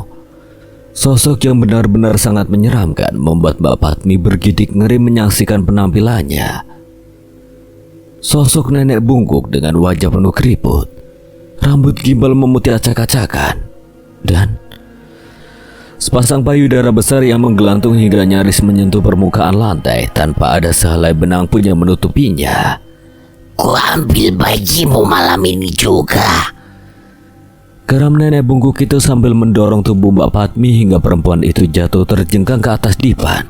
Sosok yang benar-benar sangat menyeramkan membuat Mbak Fatmi bergidik ngeri menyaksikan penampilannya. Sosok nenek bungkuk dengan wajah penuh keriput, rambut gimbal memutih acak-acakan, dan sepasang payudara besar yang menggelantung hingga nyaris menyentuh permukaan lantai tanpa ada sehelai benang pun yang menutupinya. Ku ambil bajimu malam ini juga. Geram nenek bungkuk itu sambil mendorong tubuh Mbak Fatmi hingga perempuan itu jatuh terjengkang ke atas dipan.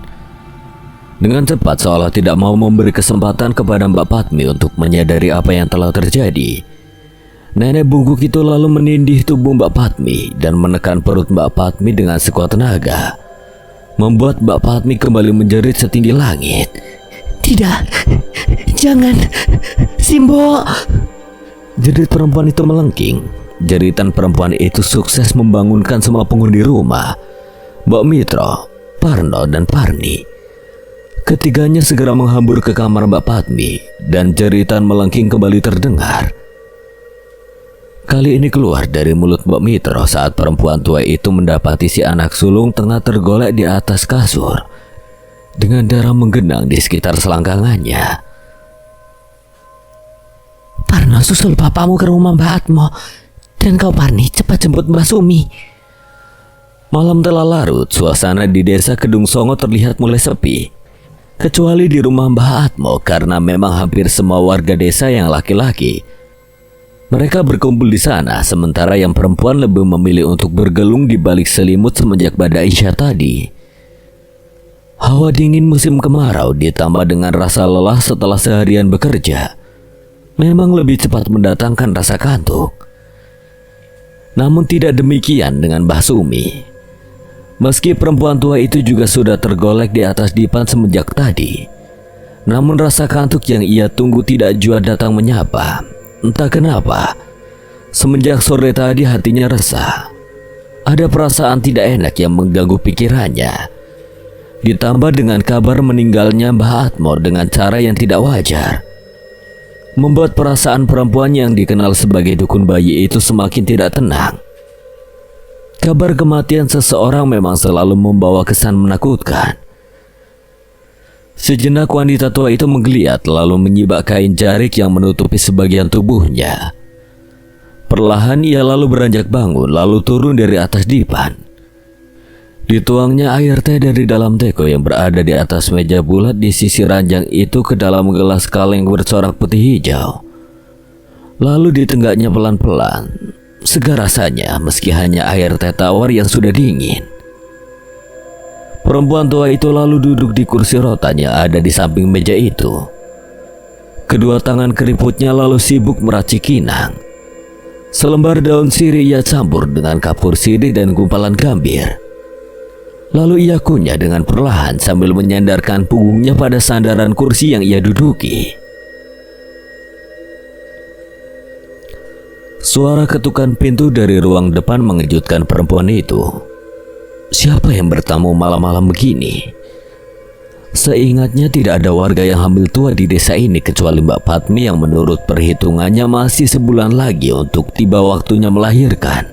Dengan cepat seolah tidak mau memberi kesempatan kepada Mbak Fatmi untuk menyadari apa yang telah terjadi, nenek bungkuk itu lalu menindih tubuh Mbak Fatmi dan menekan perut Mbak Fatmi dengan sekuat tenaga, membuat Mbak Fatmi kembali menjerit setinggi langit. Tidak, jangan, Simbo. Jerit perempuan itu melengking. Jeritan perempuan itu sukses membangunkan semua penghuni rumah, Mbak Mitro, Parno, dan Parni. Ketiganya segera menghambur ke kamar Mbak Fatmi dan jeritan melengking kembali terdengar. Kali ini keluar dari mulut Mbak Mitro saat perempuan tua itu mendapati si anak sulung tengah tergolek di atas kasur dengan darah menggenang di sekitar selangkangannya. Parno, susul papamu ke rumah Mbak Atmo, dan kau Parni cepat jemput Mbak Sumi. Malam telah larut, suasana di desa Kedung Songo terlihat mulai sepi, kecuali di rumah Mbak Atmo karena memang hampir semua warga desa yang laki-laki mereka berkumpul di sana, sementara yang perempuan lebih memilih untuk bergelung di balik selimut semenjak pada Isya tadi. Hawa dingin musim kemarau ditambah dengan rasa lelah setelah seharian bekerja memang lebih cepat mendatangkan rasa kantuk. Namun tidak demikian dengan Mbah Sumi. Meski perempuan tua itu juga sudah tergolek di atas dipan semenjak tadi, namun rasa kantuk yang ia tunggu tidak jua datang menyapa. Entah kenapa, semenjak sore tadi hatinya resah. Ada perasaan tidak enak yang mengganggu pikirannya. Ditambah dengan kabar meninggalnya Mbah Atmo dengan cara yang tidak wajar, membuat perasaan perempuan yang dikenal sebagai dukun bayi itu semakin tidak tenang. Kabar kematian seseorang memang selalu membawa kesan menakutkan. Sejenak wanita tua itu menggeliat lalu menyibak kain jarik yang menutupi sebagian tubuhnya. Perlahan ia lalu beranjak bangun lalu turun dari atas dipan. Dituangnya air teh dari dalam teko yang berada di atas meja bulat di sisi ranjang itu ke dalam gelas kaleng bercorak putih hijau. Lalu ditenggaknya pelan-pelan. segar rasanya meski hanya air teh tawar yang sudah dingin. Perempuan tua itu lalu duduk di kursi rotan yang ada di samping meja itu. Kedua tangan keriputnya lalu sibuk meracik inang. Selembar daun sirih ia campur dengan kapur sirih dan gumpalan gambir. Lalu ia kunyah dengan perlahan sambil menyandarkan punggungnya pada sandaran kursi yang ia duduki. Suara ketukan pintu dari ruang depan mengejutkan perempuan itu. Siapa yang bertamu malam-malam begini? Seingatnya tidak ada warga yang hamil tua di desa ini kecuali Mbak Patmi yang menurut perhitungannya masih sebulan lagi untuk tiba waktunya melahirkan.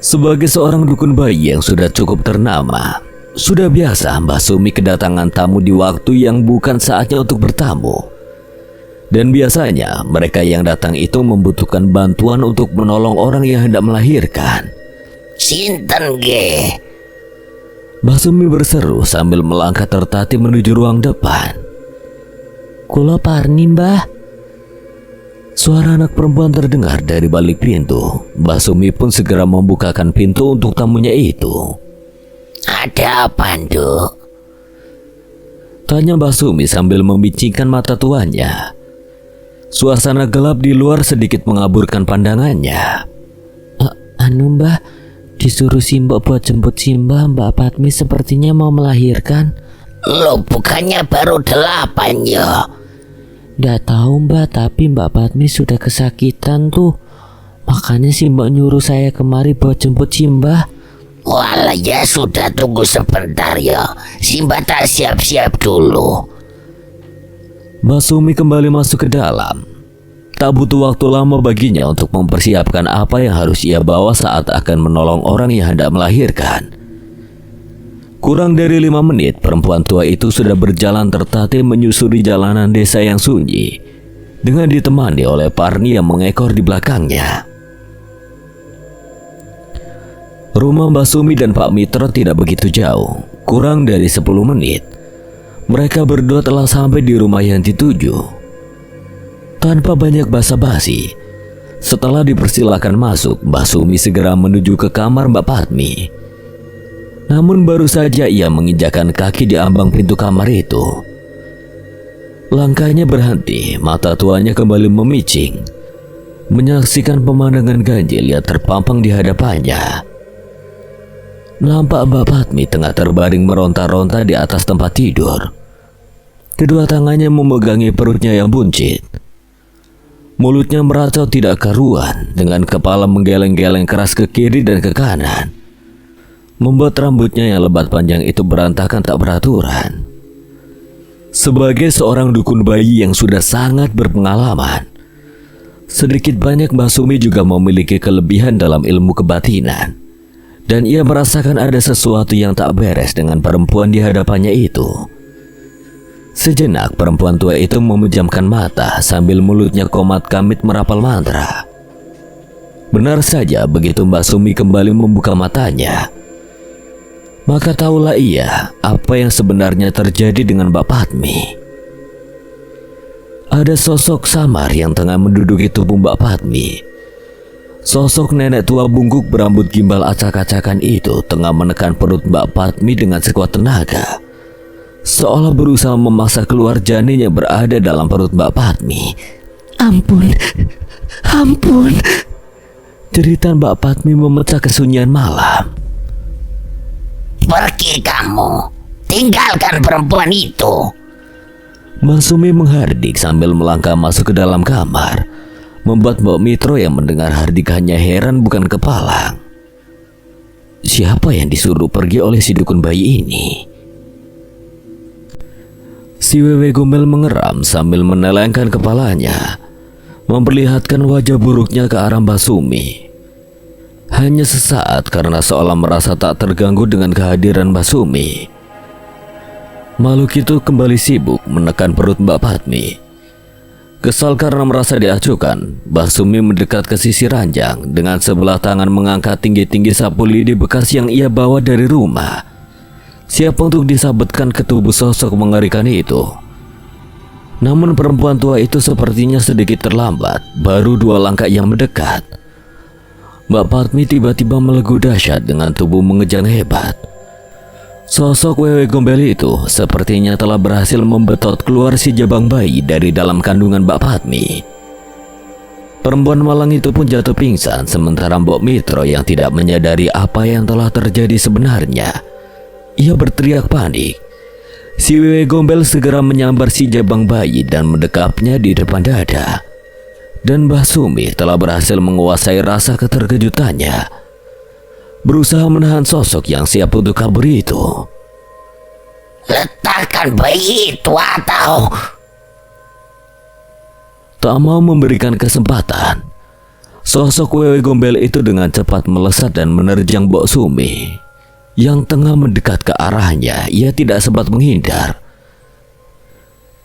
Sebagai seorang dukun bayi yang sudah cukup ternama, sudah biasa Mbak Sumi kedatangan tamu di waktu yang bukan saatnya untuk bertamu. Dan biasanya mereka yang datang itu membutuhkan bantuan untuk menolong orang yang hendak melahirkan. Sinten ge? Mbak Sumi berseru sambil melangkah tertatih menuju ruang depan. Kula Parni, Mbah. Suara anak perempuan terdengar dari balik pintu. Mbak Sumi pun segera membukakan pintu untuk tamunya itu. Ada apa, Nduk? Tanya Mbak Sumi sambil membicingkan mata tuannya. Suasana gelap di luar sedikit mengaburkan pandangannya. Anu Mbah, disuruh Simbok buat jemput Simbah. Mbak Patmi sepertinya mau melahirkan. Lo bukannya baru 8 ya? Nggak tahu Mbah, tapi Mbak Patmi sudah kesakitan tuh. Makanya Simbok nyuruh saya kemari buat jemput Simbah. Walah ya sudah, tunggu sebentar ya. Simbah tak siap-siap dulu. Mbak Sumi kembali masuk ke dalam. Tak butuh waktu lama baginya untuk mempersiapkan apa yang harus ia bawa saat akan menolong orang yang hendak melahirkan. Kurang dari 5 menit, perempuan tua itu sudah berjalan tertatih menyusuri jalanan desa yang sunyi, dengan ditemani oleh Parni yang mengekor di belakangnya. Rumah Mbak Sumi dan Pak Mitra tidak begitu jauh. Kurang dari 10 menit, mereka berdua telah sampai di rumah yang dituju. Tanpa banyak basa-basi, setelah dipersilakan masuk, Mbak Sumi segera menuju ke kamar Mbak Patmi. Namun baru saja ia menginjakkan kaki di ambang pintu kamar itu, langkahnya berhenti, mata tuanya kembali memicing, menyaksikan pemandangan ganjil yang terpampang di hadapannya. Nampak Mbak Patmi tengah terbaring meronta-ronta di atas tempat tidur. Kedua tangannya memegangi perutnya yang buncit. Mulutnya meracau tidak karuan, dengan kepala menggeleng-geleng keras ke kiri dan ke kanan, membuat rambutnya yang lebat panjang itu berantakan tak beraturan. Sebagai seorang dukun bayi yang sudah sangat berpengalaman, sedikit banyak Mbak Sumi juga memiliki kelebihan dalam ilmu kebatinan, dan ia merasakan ada sesuatu yang tak beres dengan perempuan di hadapannya itu. Sejenak perempuan tua itu memejamkan mata sambil mulutnya komat kamit merapal mantra. Benar saja begitu Mbak Sumi kembali membuka matanya, maka tahulah ia apa yang sebenarnya terjadi dengan Mbak Patmi. Ada sosok samar yang tengah menduduki tubuh Mbak Patmi. Sosok nenek tua bungkuk berambut gimbal acak-acakan itu tengah menekan perut Mbak Patmi dengan sekuat tenaga, seolah berusaha memaksa keluar janin yang berada dalam perut Mbak Patmi. Ampun, ampun. Jeritan Mbak Patmi memecah kesunyian malam. Pergi kamu, tinggalkan perempuan itu. Mbak Sumi menghardik sambil melangkah masuk ke dalam kamar, membuat Mbak Mitro yang mendengar hardikannya heran bukan kepalang. Siapa yang disuruh pergi oleh si dukun bayi ini? Si Wewe Gombel mengeram sambil menelengkan kepalanya, memperlihatkan wajah buruknya ke arah Mbak Sumi. Hanya sesaat karena seolah merasa tak terganggu dengan kehadiran Mbak Sumi, makhluk itu kembali sibuk menekan perut Mbak Patmi. Kesal karena merasa diacuhkan, Mbak Sumi mendekat ke sisi ranjang dengan sebelah tangan mengangkat tinggi-tinggi sapu lidi bekas yang ia bawa dari rumah, siap untuk disabetkan ke tubuh sosok mengerikan itu. Namun perempuan tua itu sepertinya sedikit terlambat, baru 2 langkah yang mendekat. Mbak Patmi tiba-tiba melegu dahsyat dengan tubuh mengejang hebat. Sosok Wewe Gombel itu sepertinya telah berhasil membetot keluar si jabang bayi dari dalam kandungan Mbak Patmi. Perempuan malang itu pun jatuh pingsan, sementara Mbok Mitro yang tidak menyadari apa yang telah terjadi sebenarnya. Ia berteriak panik. Si Wewe Gombel segera menyambar si jabang bayi dan mendekapnya di depan dada. Dan Mbah Sumi telah berhasil menguasai rasa keterkejutannya, berusaha menahan sosok yang siap untuk kabur itu. Letakkan bayi itu atau... Tak mau memberikan kesempatan, sosok Wewe Gombel itu dengan cepat melesat dan menerjang Mbok Sumi yang tengah mendekat ke arahnya. Ia tidak sempat menghindar.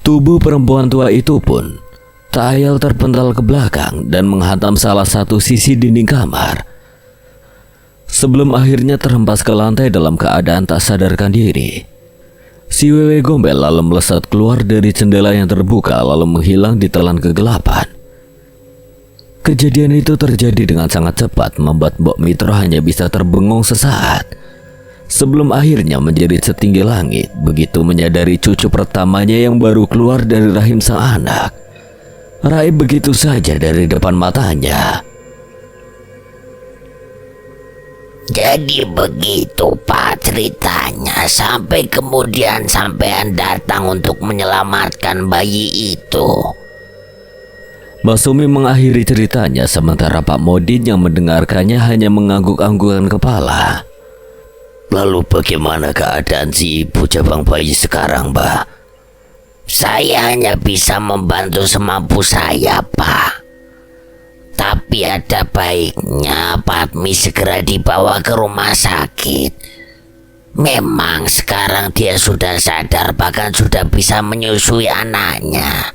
Tubuh perempuan tua itu pun tak ayal terpental ke belakang dan menghantam salah satu sisi dinding kamar, sebelum akhirnya terhempas ke lantai dalam keadaan tak sadarkan diri. Si Wewe Gombel lalu melesat keluar dari jendela yang terbuka lalu menghilang di telan kegelapan. Kejadian itu terjadi dengan sangat cepat, membuat Mbok Mitro hanya bisa terbengong sesaat, sebelum akhirnya menjadi setinggi langit begitu menyadari cucu pertamanya yang baru keluar dari rahim sang anak raib begitu saja dari depan matanya. Jadi begitu Pak ceritanya, sampai kemudian sampean datang untuk menyelamatkan bayi itu. Mbak Sumi mengakhiri ceritanya, sementara Pak Modin yang mendengarkannya hanya mengangguk-anggukkan kepala. Lalu bagaimana keadaan si ibu jabang bayi sekarang, Mbak? Saya hanya bisa membantu semampu saya, Pak. Tapi ada baiknya Patmi segera dibawa ke rumah sakit. Memang sekarang dia sudah sadar, bahkan sudah bisa menyusui anaknya.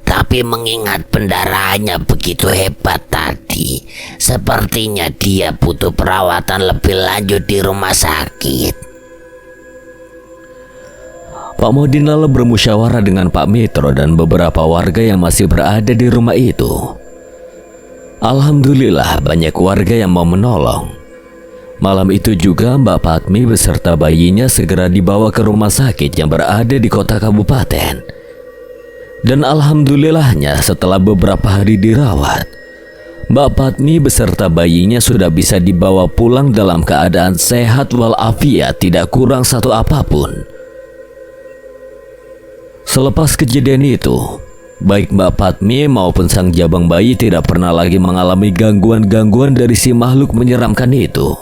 Tapi mengingat pendarahannya begitu hebat tadi, sepertinya dia butuh perawatan lebih lanjut di rumah sakit. Pak Modin lalu bermusyawarah dengan Pak Mitro dan beberapa warga yang masih berada di rumah itu. Alhamdulillah banyak warga yang mau menolong. Malam itu juga Mbak Patmi beserta bayinya segera dibawa ke rumah sakit yang berada di kota kabupaten. Dan alhamdulillahnya setelah beberapa hari dirawat, Mbak Patmi beserta bayinya sudah bisa dibawa pulang dalam keadaan sehat walafiat, tidak kurang satu apapun. Selepas kejadian itu, baik Mbak Patmi maupun sang jabang bayi tidak pernah lagi mengalami gangguan-gangguan dari si makhluk menyeramkan itu.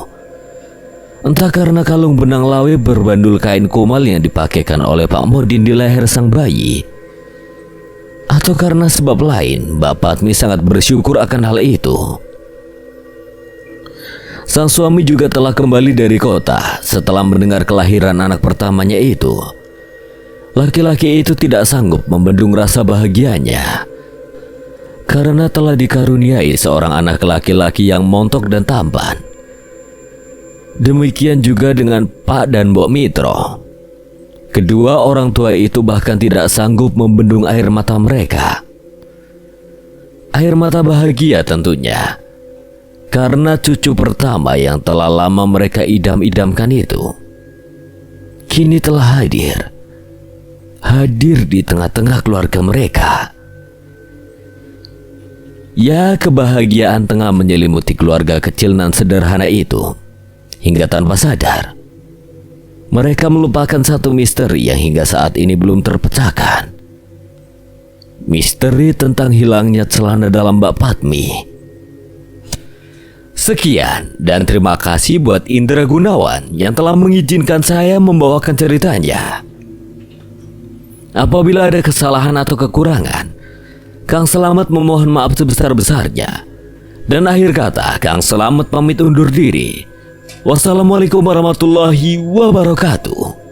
Entah karena kalung benang lawe berbandul kain kumal yang dipakaikan oleh Pak Modin di leher sang bayi, atau karena sebab lain, Mbak Patmi sangat bersyukur akan hal itu. Sang suami juga telah kembali dari kota setelah mendengar kelahiran anak pertamanya itu. Laki-laki itu tidak sanggup membendung rasa bahagianya karena telah dikaruniai seorang anak laki-laki yang montok dan tampan. Demikian juga dengan Pak dan Mbok Mitro. Kedua orang tua itu bahkan tidak sanggup membendung air mata mereka. Air mata bahagia tentunya, karena cucu pertama yang telah lama mereka idam-idamkan itu kini telah hadir di tengah-tengah keluarga mereka. Ya, kebahagiaan tengah menyelimuti keluarga kecil nan sederhana itu. Hingga tanpa sadar, mereka melupakan satu misteri yang hingga saat ini belum terpecahkan. Misteri tentang hilangnya celana dalam Mbak Patmi. Sekian dan terima kasih buat Indra Gunawan yang telah mengizinkan saya membawakan ceritanya. Apabila ada kesalahan atau kekurangan, Kang Selamat memohon maaf sebesar-besarnya. Dan akhir kata, Kang Selamat pamit undur diri. Wassalamualaikum warahmatullahi wabarakatuh.